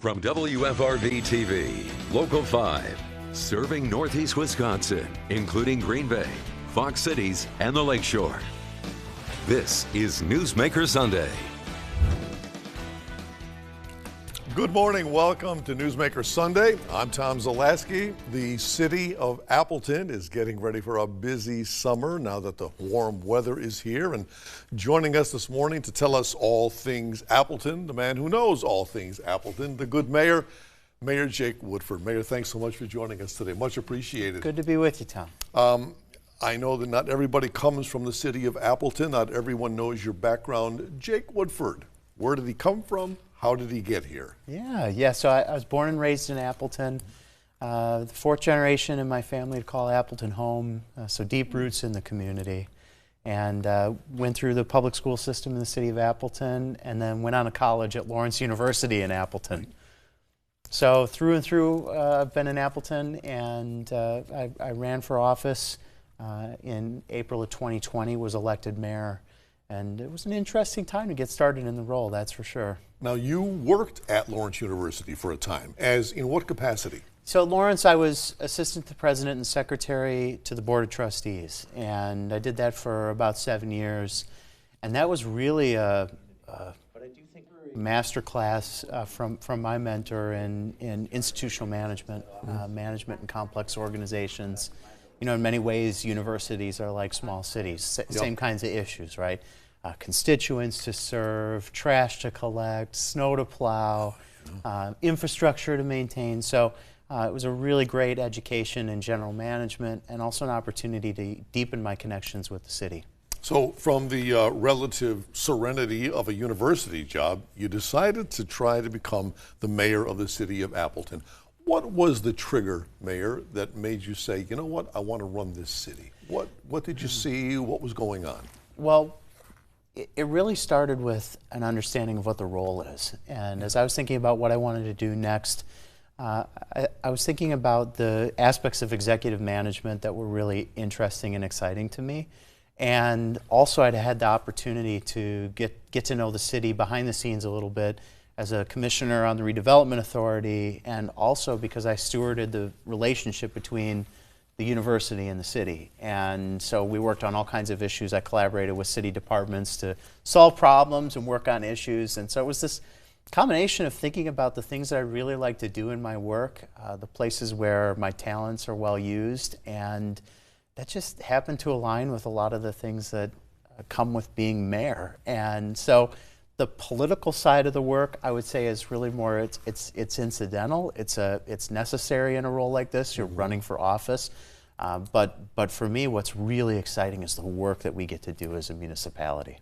From WFRV TV, Local 5, serving Northeast Wisconsin, including Green Bay, Fox Cities, and the Lakeshore. This is Newsmaker Sunday. Good morning. Welcome to Newsmaker Sunday. I'm Tom Zalaski. The city of Appleton is getting ready for a busy summer now that the warm weather is here. And joining us this morning to tell us all things Appleton, the man who knows all things Appleton, the good mayor, Mayor Jake Woodford. Mayor, thanks so much for joining us today. Much appreciated. Good to be with you, Tom. I know that not everybody comes from the city of Appleton. Not everyone knows your background. Jake Woodford, where did he come from? How did he get here? So I was born and raised in Appleton. The fourth generation in my family to call Appleton home, so deep roots in the community. And went through the public school system in the city of Appleton, and then went on to college at Lawrence University in Appleton. So through and through, I've been in Appleton, and I ran for office in April of 2020, was elected mayor. And it was an interesting time to get started in the role, that's for sure. Now, you worked at Lawrence University for a time. As in what capacity? So at Lawrence, I was assistant to the president and secretary to the board of trustees. And I did that for about 7 years. And that was really a master class from my mentor in institutional management, management in complex organizations. You know, in many ways, universities are like small cities, same kinds of issues, right? Constituents to serve, trash to collect, snow to plow, infrastructure to maintain. So it was a really great education in general management and also an opportunity to deepen my connections with the city. So from the relative serenity of a university job, you decided to try to become the mayor of the city of Appleton. What was the trigger, Mayor, that made you say, you know what, I want to run this city? What did you see? What was going on? Well, it really started with an understanding of what the role is. And as I was thinking about what I wanted to do next, I was thinking about the aspects of executive management that were really interesting and exciting to me. And also I'd had the opportunity to get to know the city behind the scenes a little bit as a commissioner on the redevelopment authority, and also because I stewarded the relationship between the university and the city. And so we worked on all kinds of issues. I collaborated with city departments to solve problems and work on issues. And so it was this combination of thinking about the things that I really like to do in my work, the places where my talents are well used, and that just happened to align with a lot of the things that come with being mayor. And so the political side of the work, I would say, is really more, it's incidental. It's necessary in a role like this. You're running for office. But for me, what's really exciting is the work that we get to do as a municipality.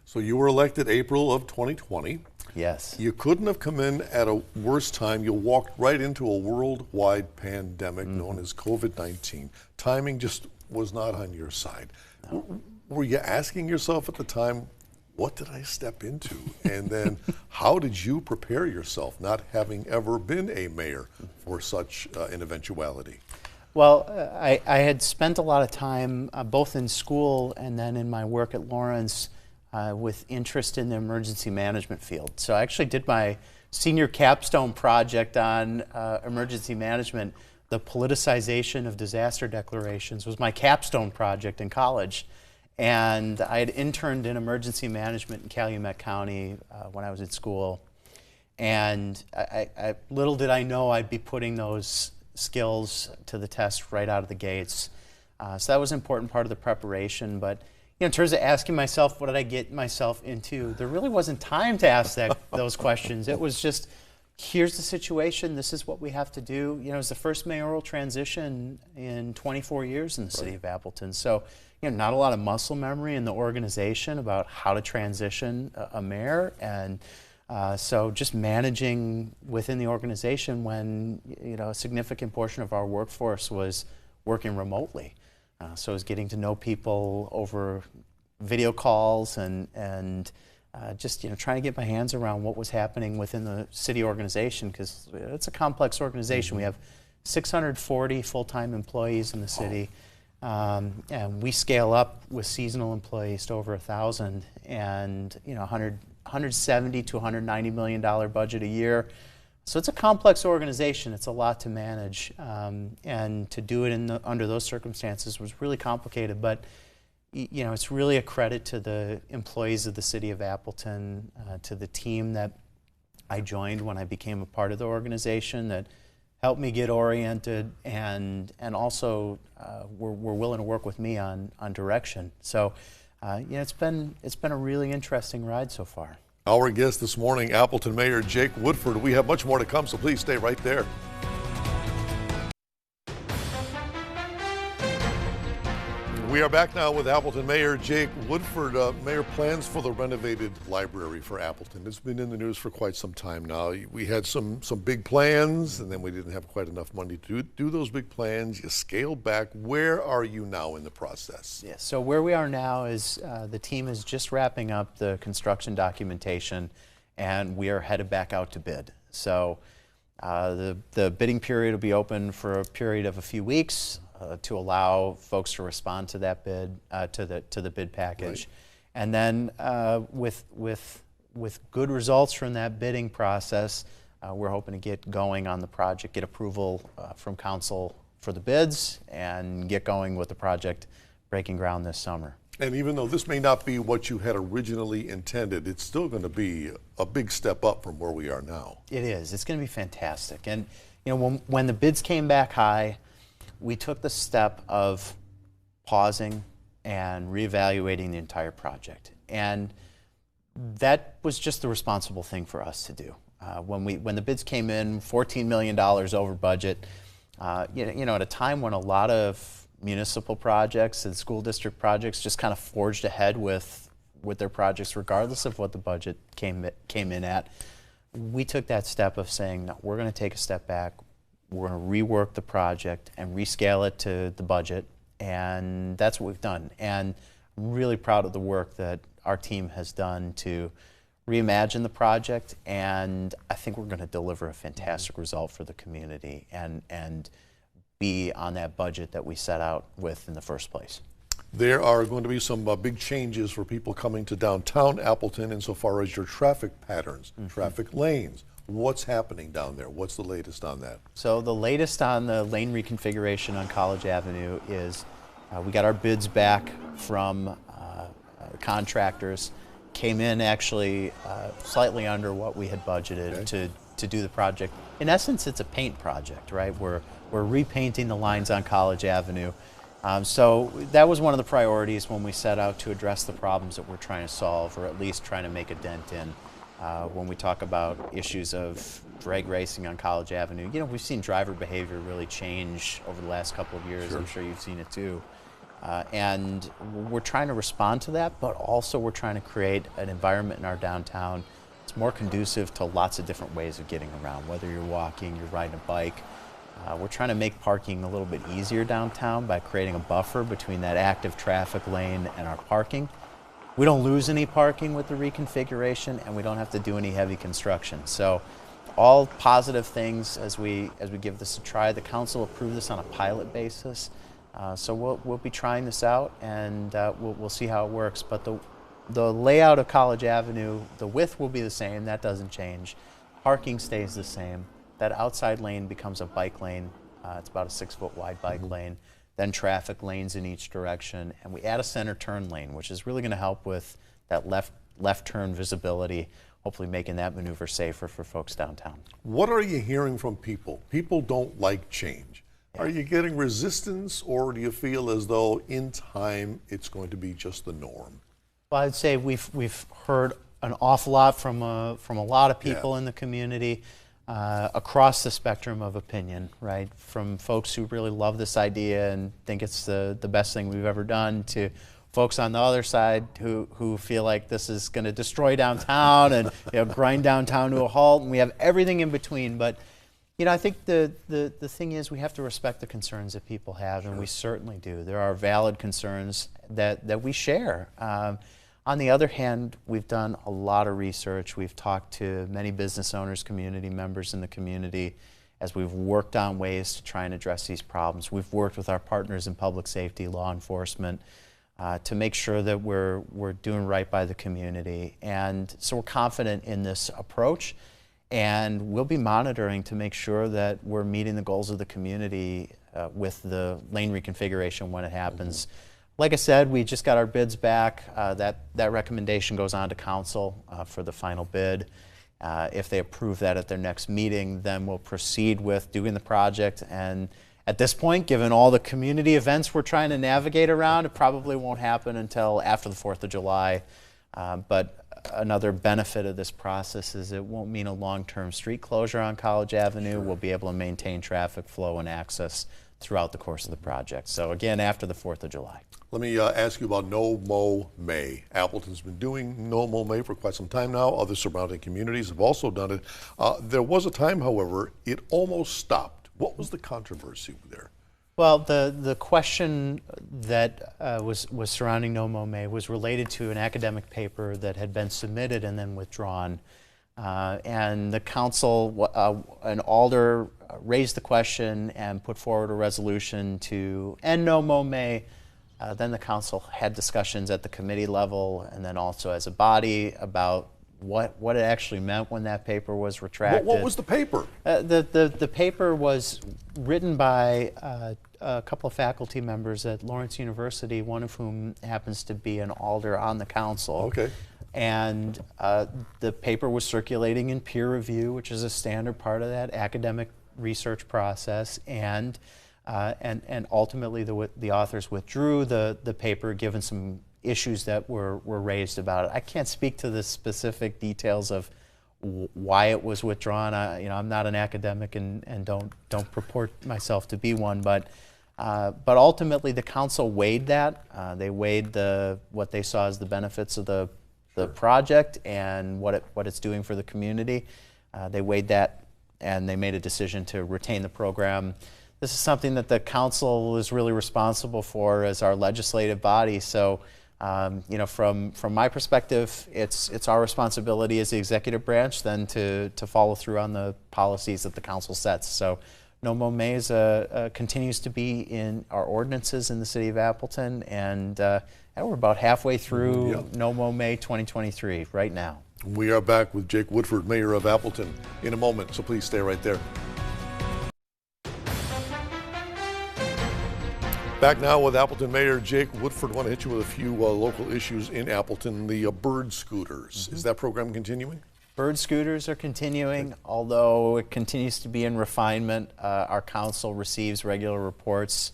So you were elected April of 2020. Yes. You couldn't have come in at a worse time. You walked right into a worldwide pandemic known as COVID-19. Timing just was not on your side. No. Were you asking yourself at the time, what did I step into? And then how did you prepare yourself, not having ever been a mayor, for such an eventuality? Well, I had spent a lot of time both in school and then in my work at Lawrence with interest in the emergency management field. So I actually did my senior capstone project on emergency management. The politicization of disaster declarations was my capstone project in college. And I had interned in emergency management in Calumet County when I was at school. And I little did I know I'd be putting those skills to the test right out of the gates. So that was an important part of the preparation. But in terms of asking myself, what did I get myself into, there really wasn't time to ask those questions. It was just, here's the situation, this is what we have to do. You know, it was the first mayoral transition in 24 years in the city of Appleton. So, you know, not a lot of muscle memory in the organization about how to transition a mayor, and so just managing within the organization when, you know, a significant portion of our workforce was working remotely. So I was getting to know people over video calls and just, you know, trying to get my hands around what was happening within the city organization, because it's a complex organization. We have 640 full-time employees in the city. And we scale up with seasonal employees to over 1,000, and 170 to $190 million budget a year. So it's a complex organization. It's a lot to manage, and to do it under those circumstances was really complicated. But it's really a credit to the employees of the city of Appleton, to the team that I joined when I became a part of the organization that helped me get oriented, and also were willing to work with me on direction. So it's been a really interesting ride so far. Our guest this morning, Appleton Mayor Jake Woodford. We have much more to come, so please stay right there. We are back now with Appleton Mayor Jake Woodford. Mayor, plans for the renovated library for Appleton. It's been in the news for quite some time now. We had some big plans, and then we didn't have quite enough money to do those big plans. You scaled back. Where are you now in the process? Yeah, so where we are now is the team is just wrapping up the construction documentation, and we are headed back out to bid. So the bidding period will be open for a period of a few weeks. To allow folks to respond to that bid, to the bid package, right. And then with good results from that bidding process, we're hoping to get going on the project, get approval from council for the bids, and get going with the project breaking ground this summer. And even though this may not be what you had originally intended, it's still going to be a big step up from where we are now. It is. It's going to be fantastic. And when the bids came back high, we took the step of pausing and reevaluating the entire project. And that was just the responsible thing for us to do. When the bids came in, $14 million over budget, at a time when a lot of municipal projects and school district projects just kind of forged ahead with their projects regardless of what the budget came in at, we took that step of saying, no, we're going to take a step back. We're going to rework the project and rescale it to the budget, and that's what we've done. And I'm really proud of the work that our team has done to reimagine the project, and I think we're going to deliver a fantastic result for the community and be on that budget that we set out with in the first place. There are going to be some big changes for people coming to downtown Appleton insofar as your traffic patterns, traffic lanes. What's happening down there? What's the latest on that? So the latest on the lane reconfiguration on College Avenue is we got our bids back from contractors. Came in actually slightly under what we had budgeted to do the project. In essence, it's a paint project, right? We're repainting the lines on College Avenue. So that was one of the priorities when we set out to address the problems that we're trying to solve, or at least trying to make a dent in. When we talk about issues of drag racing on College Avenue, we've seen driver behavior really change over the last couple of years. Sure. I'm sure you've seen it too. And we're trying to respond to that, but also we're trying to create an environment in our downtown that's more conducive to lots of different ways of getting around, whether you're walking, you're riding a bike. We're trying to make parking a little bit easier downtown by creating a buffer between that active traffic lane and our parking. We don't lose any parking with the reconfiguration, and we don't have to do any heavy construction. So all positive things as we give this a try. The council approved this on a pilot basis. So we'll be trying this out, and we'll see how it works. But the layout of College Avenue, the width will be the same. That doesn't change. Parking stays the same. That outside lane becomes a bike lane. It's about a 6-foot wide bike lane. Then traffic lanes in each direction, and we add a center turn lane, which is really going to help with that left turn visibility, hopefully making that maneuver safer for folks downtown. What are you hearing from people? People don't like change. Yeah. Are you getting resistance, or do you feel as though in time it's going to be just the norm? Well, I'd say we've heard an awful lot from a lot of people in the community. Across the spectrum of opinion, right? From folks who really love this idea and think it's the best thing we've ever done, to folks on the other side who feel like this is going to destroy downtown and grind downtown to a halt, and we have everything in between. But I think the thing is we have to respect the concerns that people have, and we certainly do. There are valid concerns that we share. On the other hand, we've done a lot of research. We've talked to many business owners, community members in the community as we've worked on ways to try and address these problems. We've worked with our partners in public safety, law enforcement, to make sure that we're doing right by the community. And so we're confident in this approach. And we'll be monitoring to make sure that we're meeting the goals of the community with the lane reconfiguration when it happens. Like I said, we just got our bids back. That recommendation goes on to council for the final bid. If they approve that at their next meeting, then we'll proceed with doing the project. And at this point, given all the community events we're trying to navigate around, it probably won't happen until after the 4th of July. But another benefit of this process is it won't mean a long-term street closure on College Avenue. We'll be able to maintain traffic flow and access throughout the course of the project. So again, after the 4th of July. Let me ask you about No Mow May. Appleton's been doing No Mow May for quite some time now. Other surrounding communities have also done it. There was a time, however, it almost stopped. What was the controversy there? Well, the question that was surrounding No Mow May was related to an academic paper that had been submitted and then withdrawn. And the council, an alder, raised the question and put forward a resolution to end No Mow May. Then the council had discussions at the committee level and then also as a body about what it actually meant when that paper was retracted. What was the paper? The paper was written by a couple of faculty members at Lawrence University, one of whom happens to be an alder on the council. Okay. And the paper was circulating in peer review, which is a standard part of that academic research process. And ultimately the authors withdrew the paper given some issues that were raised about it. I can't speak to the specific details of why it was withdrawn. I'm not an academic and don't purport myself to be one, but ultimately the council weighed that. They weighed what they saw as the benefits of the project and what it's doing for the community. They weighed that and they made a decision to retain the program. This is something that the council is really responsible for as our legislative body. So, from my perspective, it's our responsibility as the executive branch then to follow through on the policies that the council sets. So, No Mow May continues to be in our ordinances in the city of Appleton, and we're about halfway through No Mow May 2023 right now. We are back with Jake Woodford, Mayor of Appleton, in a moment, so please stay right there. Back now with Appleton Mayor Jake Woodford. I want to hit you with a few local issues in Appleton. The bird scooters. Is that program continuing? Bird scooters are continuing, although it continues to be in refinement. Our council receives regular reports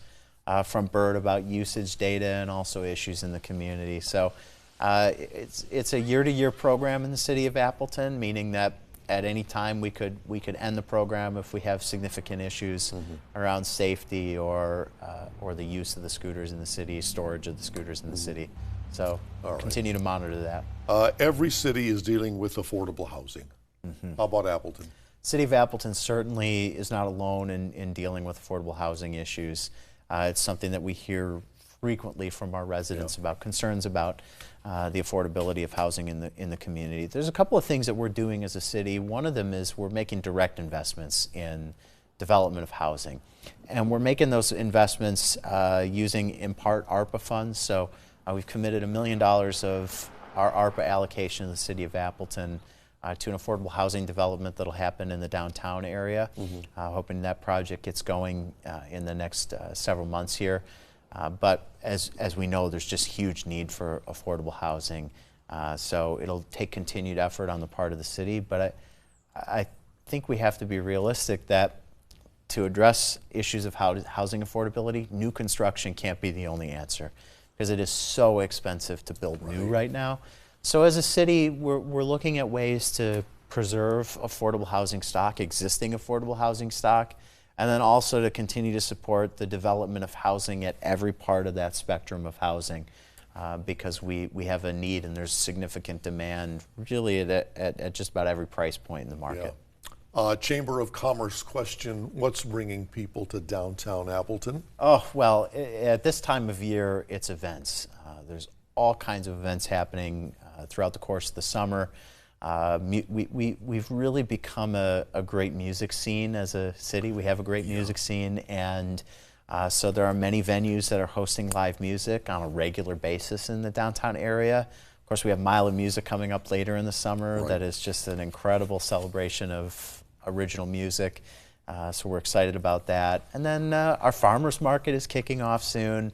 from Bird about usage data and also issues in the community. So it's a year-to-year program in the city of Appleton, meaning that at any time we could end the program if we have significant issues around safety or the use of the scooters in the city, storage of the scooters in the city. So continue to monitor that. Every city is dealing with affordable housing. How about Appleton? City of Appleton certainly is not alone in dealing with affordable housing issues. It's something that we hear frequently from our residents about concerns about the affordability of housing in the community. There's a couple of things that we're doing as a city. One of them is we're making direct investments in development of housing. And we're making those investments using, in part, ARPA funds. So we've committed $1 million of our ARPA allocation in the city of Appleton to an affordable housing development that'll happen in the downtown area. Hoping that project gets going in the next several months here. But as we know, there's just huge need for affordable housing. So it'll take continued effort on the part of the city. But I think we have to be realistic that to address issues of housing affordability, new construction can't be the only answer because it is so expensive to build new right now. So as a city, we're looking at ways to preserve affordable housing stock, existing affordable housing stock, and then also to continue to support the development of housing at every part of that spectrum of housing because we have a need and there's significant demand really at just about every price point in the market. Chamber of Commerce question, what's bringing people to downtown Appleton? Oh, well, at this time of year, it's events. There's all kinds of events happening throughout the course of the summer. We've really become a great music scene as a city. We have a great music scene, and so there are many venues that are hosting live music on a regular basis in the downtown area. Of course, we have Mile of Music coming up later in the summer. Right. That is just an incredible celebration of original music. So we're excited about that. And then our farmers market is kicking off soon.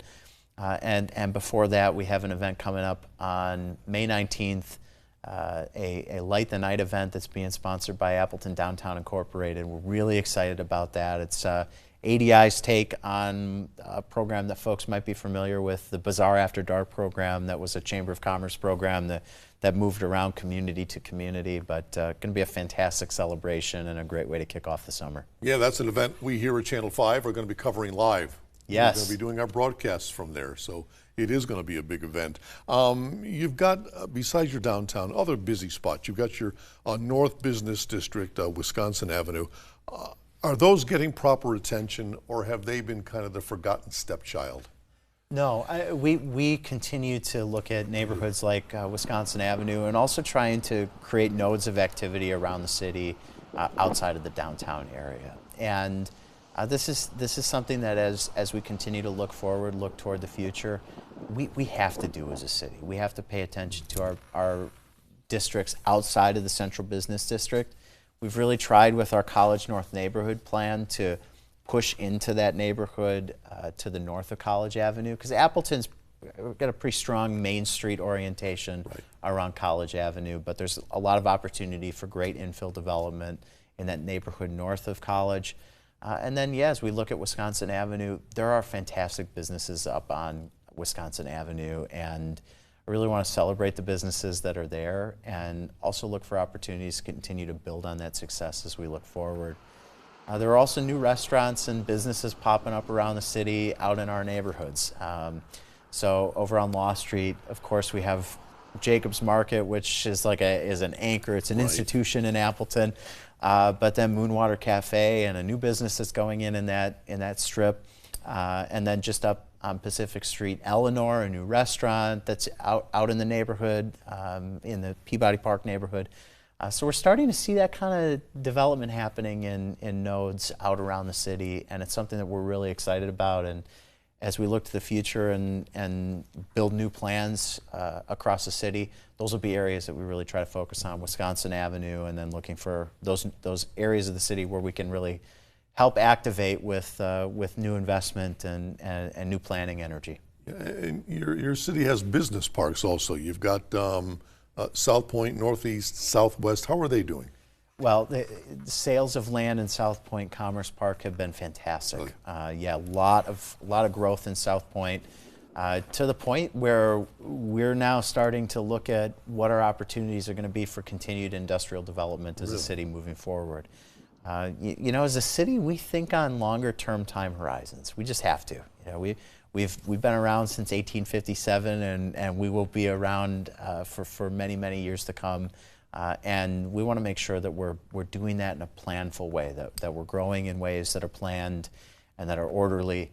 And before that, we have an event coming up on May 19th, a Light the Night event that's being sponsored by Appleton Downtown Incorporated. We're really excited about that. It's ADI's take on a program that folks might be familiar with, the Bazaar After Dark program. That was a Chamber of Commerce program that moved around community to community, but going to be a fantastic celebration and a great way to kick off the summer. Yeah, that's an event we here at Channel 5 are going to be covering live. Yes. We're going to be doing our broadcasts from there, so it is going to be a big event. You've got, besides your downtown, other busy spots. You've got your North Business District, Wisconsin Avenue. Are those getting proper attention, or have they been kind of the forgotten stepchild? No, we continue to look at neighborhoods like Wisconsin Avenue and also trying to create nodes of activity around the city outside of the downtown area. And this is something that as we continue to look forward, look toward the future, we have to do as a city. We have to pay attention to our districts outside of the central business district. We've really tried with our College North neighborhood plan to push into that neighborhood to the north of College Avenue, because Appleton's got a pretty strong Main Street orientation around College Avenue, but there's a lot of opportunity for great infill development in that neighborhood north of College. And then, yeah, as we look at Wisconsin Avenue, there are fantastic businesses up on Wisconsin Avenue, and I really want to celebrate the businesses that are there and also look for opportunities to continue to build on that success as we look forward. There are also new restaurants and businesses popping up around the city out in our neighborhoods. So over on Law Street, of course, we have Jacob's Market, which is is an anchor. It's an institution in Appleton. But then Moonwater Cafe and a new business that's going in that strip. And then just up on Pacific Street, Eleanor, a new restaurant that's out in the neighborhood, in the Peabody Park neighborhood. So we're starting to see that kind of development happening in nodes out around the city, and it's something that we're really excited about. And as we look to the future and build new plans across the city, those will be areas that we really try to focus on, Wisconsin Avenue, and then looking for those areas of the city where we can really help activate with new investment and new planning energy. Yeah, and your city has business parks also. You've got South Point, Northeast, Southwest. How are they doing? Well, the sales of land in South Point Commerce Park have been fantastic. Yeah, a lot of growth in South Point, to the point where we're now starting to look at what our opportunities are going to be for continued industrial development as a city moving forward. You know, as a city, we think on longer-term time horizons. We just have to. You know, we've been around since 1857, and we will be around for many, many years to come. And we want to make sure that we're doing that in a planful way, that we're growing in ways that are planned and that are orderly.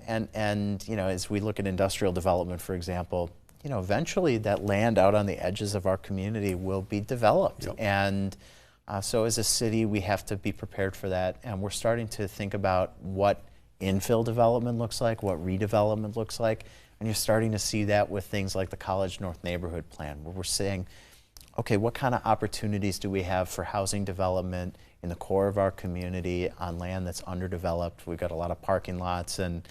And you know, as we look at industrial development, for example, you know, eventually that land out on the edges of our community will be developed. Yep. And so as a city, we have to be prepared for that. And we're starting to think about what infill development looks like, what redevelopment looks like. And you're starting to see that with things like the College North Neighborhood Plan, where we're saying, okay, what kind of opportunities do we have for housing development in the core of our community on land that's underdeveloped? We've got a lot of parking lots and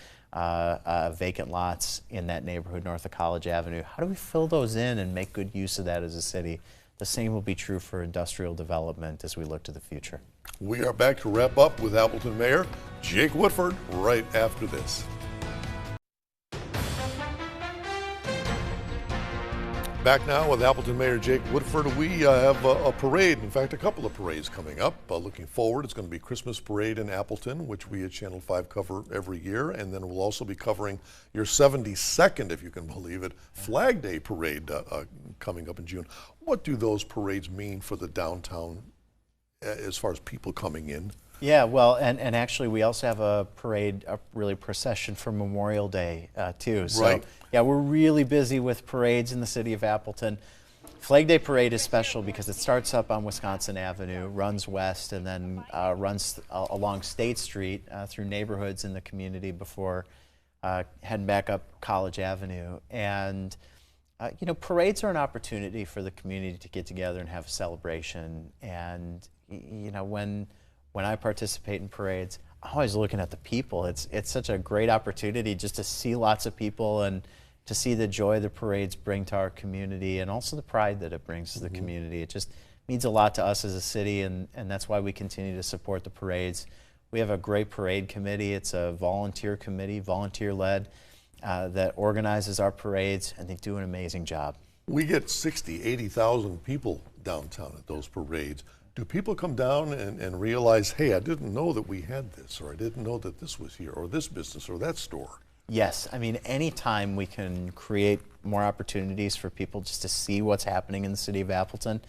vacant lots in that neighborhood north of College Avenue. How do we fill those in and make good use of that as a city? The same will be true for industrial development as we look to the future. We are back to wrap up with Appleton Mayor Jake Woodford right after this. Back now with Appleton Mayor Jake Woodford. We have a parade, in fact, a couple of parades coming up. Looking forward, it's going to be Christmas Parade in Appleton, which we at Channel 5 cover every year. And then we'll also be covering your 72nd, if you can believe it, Flag Day Parade coming up in June. What do those parades mean for the downtown as far as people coming in? Yeah, well, and actually we also have a parade, a really procession for Memorial Day too. So, right. Yeah, we're really busy with parades in the city of Appleton. Flag Day Parade is special because it starts up on Wisconsin Avenue, runs west, and then runs along State Street through neighborhoods in the community before heading back up College Avenue. And Parades are an opportunity for the community to get together and have a celebration. And when I participate in parades, I'm always looking at the people. It's such a great opportunity just to see lots of people and to see the joy the parades bring to our community, and also the pride that it brings to the community. It just means a lot to us as a city, and that's why we continue to support the parades. We have a great parade committee. It's a volunteer committee, volunteer-led, that organizes our parades, and they do an amazing job. We get 60, 80,000 people downtown at those parades. Do people come down and realize, hey, I didn't know that we had this, or I didn't know that this was here, or this business, or that store? Yes, I mean, anytime we can create more opportunities for people just to see what's happening in the city of Appleton,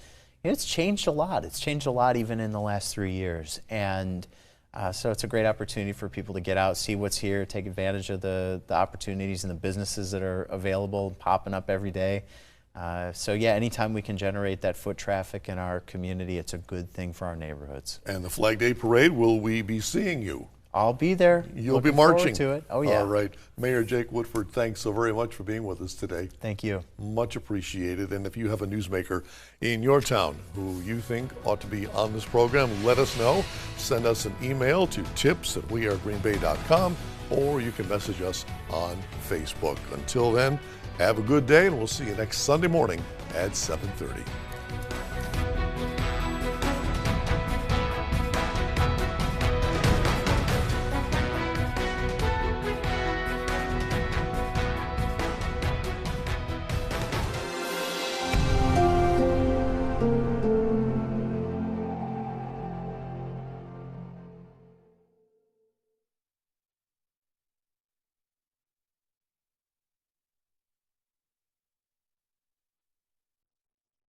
it's changed a lot. It's changed a lot even in the last 3 years. And so it's a great opportunity for people to get out, see what's here, take advantage of the opportunities and the businesses that are available, popping up every day. So yeah, anytime we can generate that foot traffic in our community, it's a good thing for our neighborhoods. And the Flag Day Parade, will we be seeing you? I'll be there. You'll be marching to it. Oh yeah. All right. Mayor Jake Woodford, thanks so very much for being with us today. Thank you. Much appreciated. And if you have a newsmaker in your town who you think ought to be on this program, let us know. Send us an email to tips@wearegreenbay.com, or you can message us on Facebook. Until then, have a good day, and we'll see you next Sunday morning at 7:30.